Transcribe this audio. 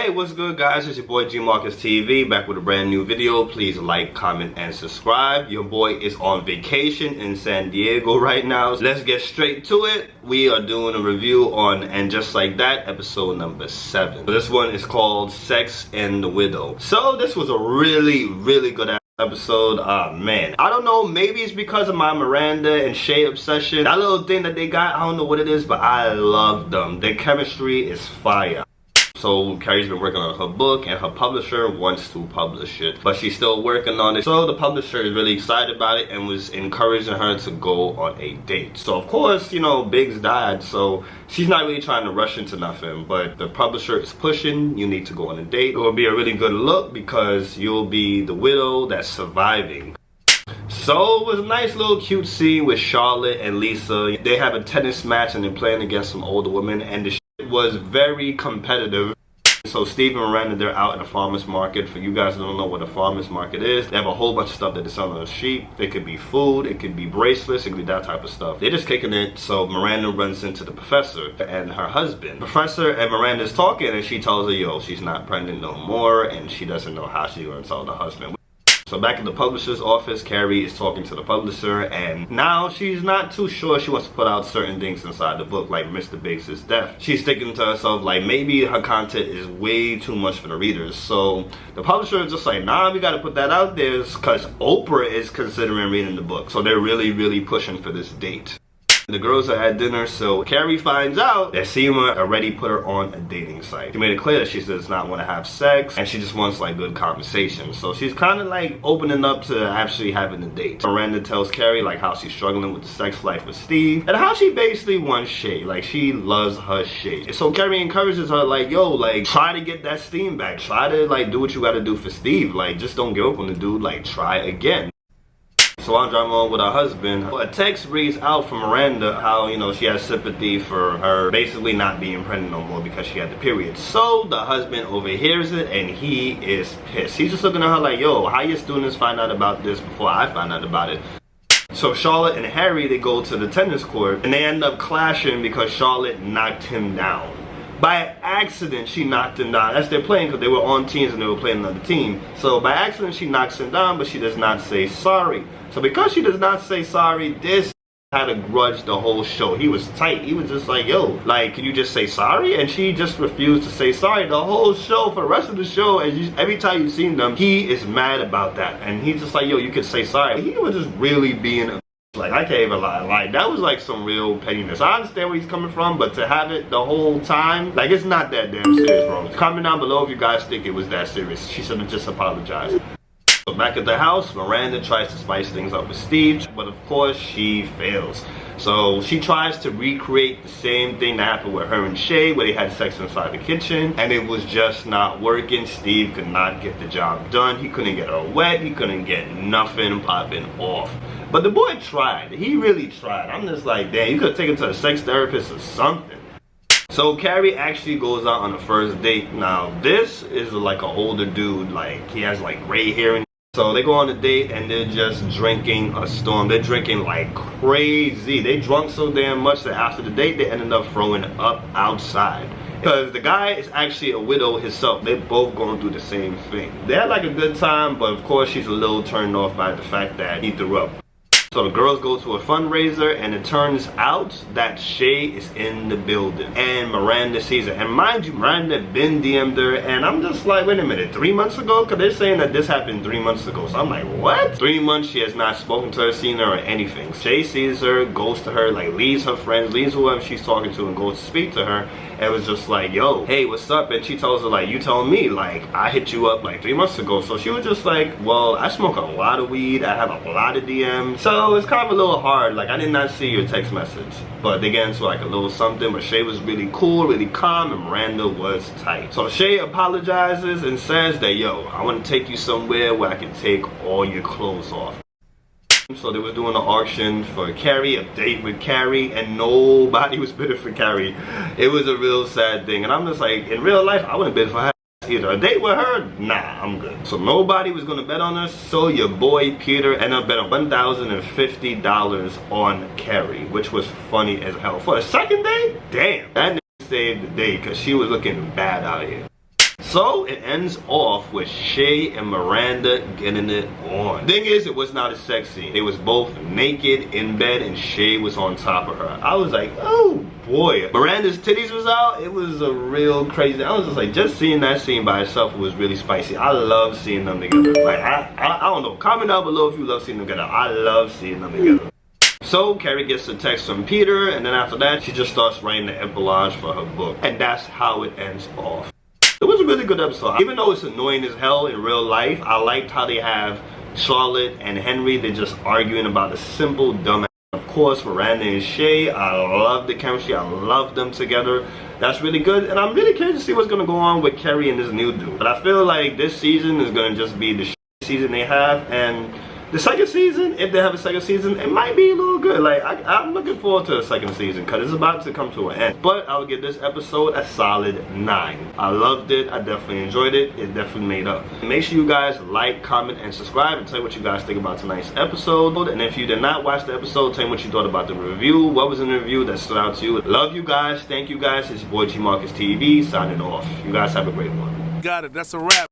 Hey, what's good guys? It's your boy G Marcus TV back with a brand new video. Please like, comment, and subscribe. Your boy is on vacation in San Diego right now. Let's get straight to it. We are doing a review on And Just Like That, episode number 7. This one is called Sex and the Widow. So this was a really good episode. Man, I don't know, maybe it's because of my Miranda and Shay obsession. That little thing that they got, I don't know what it is, but I love them. Their chemistry is fire. So Carrie's been working on her book and her publisher wants to publish it, but she's still working on it. So the publisher is really excited about it and was encouraging her to go on a date. So of course, you know, Biggs died, so she's not really trying to rush into nothing, but the publisher is pushing, you need to go on a date. It will be a really good look because you'll be the widow that's surviving. So it was a nice little cute scene with Charlotte and Lisa. They have a tennis match and they're playing against some older women, and the shit was very competitive. So Steve and Miranda, they're out at a farmer's market. For you guys who don't know what a farmer's market is, they have a whole bunch of stuff that they sell on the street. It could be food, it could be bracelets, it could be that type of stuff. They're just kicking it. So Miranda runs into the professor and her husband. Professor and Miranda's talking and she tells her, yo, she's not pregnant no more and she doesn't know how she's gonna tell the husband. So back in the publisher's office, Carrie is talking to the publisher, and now she's not too sure she wants to put out certain things inside the book, like Mr. Biggs' death. She's thinking to herself, like, maybe her content is way too much for the readers. So the publisher is just like, nah, we gotta put that out there because Oprah is considering reading the book. So they're really pushing for this date. The girls are at dinner, so Carrie finds out that Seema already put her on a dating site. She made it clear that she does not want to have sex, and she just wants like good conversation. So she's kind of like opening up to actually having a date. Miranda tells Carrie like how she's struggling with the sex life with Steve, and how she basically wants Shay. Like she loves her Shay. So Carrie encourages her like, yo, like try to get that steam back. Try to like do what you gotta do for Steve. Like just don't give up on the dude, like try again. So I'm driving on with her husband. A text reads out from Miranda how, you know, she has sympathy for her basically not being pregnant no more because she had the period. So the husband overhears it and he is pissed. He's just looking at her like, yo, how your students find out about this before I find out about it? So Charlotte and Harry, they go to the tennis court and they end up clashing because Charlotte knocked him down. By accident, she knocked him down. As they're playing, because they were on teams and they were playing another team. So by accident, she knocks him down, but she does not say sorry. So because she does not say sorry, this had a grudge the whole show. He was tight. He was just like, yo, like, can you just say sorry? And she just refused to say sorry the whole show. For the rest of the show, and every time you've seen them, he is mad about that. And he's just like, yo, you could say sorry. He was just really being a like, I can't even lie, like, that was like some real pettiness. I understand where he's coming from, but to have it the whole time, like, it's not that damn serious, bro. Comment down below if you guys think it was that serious. She should have just apologized. So back at the house, Miranda tries to spice things up with Steve, but of course she fails. So she tries to recreate the same thing that happened with her and Shay, where they had sex inside the kitchen, and it was just not working. Steve could not get the job done. He couldn't get her wet. He couldn't get nothing popping off. But the boy tried. He really tried. I'm just like, damn, you could have taken him to a sex therapist or something. So Carrie actually goes out on the first date. Now this is like an older dude, like he has like gray hair. So they go on a date and they're just drinking a storm. They're drinking like crazy. They drunk so damn much that after the date they ended up throwing up outside. Because the guy is actually a widow himself. They're both going through the same thing. They had like a good time, but of course she's a little turned off by the fact that he threw up. So the girls go to a fundraiser and it turns out that Shay is in the building and Miranda sees her. And mind you, Miranda had been DM'd her and I'm just like, wait a minute, 3 months ago? Because they're saying that this happened 3 months ago. So I'm like, what? 3 months she has not spoken to her, seen her or anything. Shay sees her, goes to her, like leaves her friends, leaves whoever she's talking to and goes to speak to her. And was just like, yo, hey, what's up? And she tells her like, you told me like I hit you up like 3 months ago. So she was just like, well, I smoke a lot of weed, I have a lot of DMs. So it's kind of a little hard. Like I did not see your text message. But they get into like a little something, but Shay was really cool, really calm, and Miranda was tight. So Shay apologizes and says that, yo, I want to take you somewhere where I can take all your clothes off. So they were doing an auction for Carrie, a date with Carrie, and nobody was bidding for Carrie. It was a real sad thing. And I'm just like, in real life, I wouldn't bid for her either. A date with her? Nah, I'm good. So nobody was gonna bet on her, so your boy Peter ended up betting $1,050 on Carrie, which was funny as hell. For a second date? Damn, that nigga saved the day, because she was looking bad out here. So it ends off with Shay and Miranda getting it on. Thing is, it was not a sex scene. They was both naked in bed and Shay was on top of her. I was like, oh boy. Miranda's titties was out. It was a real crazy. I was just like, just seeing that scene by itself was really spicy. I love seeing them together. Like, I don't know. Comment down below if you love seeing them together. I love seeing them together. So Carrie gets a text from Peter, and then after that, she just starts writing the epilogue for her book. And that's how it ends off. It was a really good episode. Even though it's annoying as hell in real life, I liked how they have Charlotte and Henry. They're just arguing about a simple, dumb. Of course, Miranda and Shay, I love the chemistry. I love them together. That's really good. And I'm really curious to see what's going to go on with Carrie and this new dude. But I feel like this season is going to just be the season they have. And the second season, if they have a second season, it might be a little good. Like, I'm looking forward to a second season because it's about to come to an end. But I would give this episode a solid 9. I loved it. I definitely enjoyed it. It definitely made up. Make sure you guys like, comment, and subscribe and tell me what you guys think about tonight's episode. And if you did not watch the episode, tell me what you thought about the review. What was in the review that stood out to you? Love you guys. Thank you guys. It's your boy G Marcus TV signing off. You guys have a great one. Got it. That's a wrap.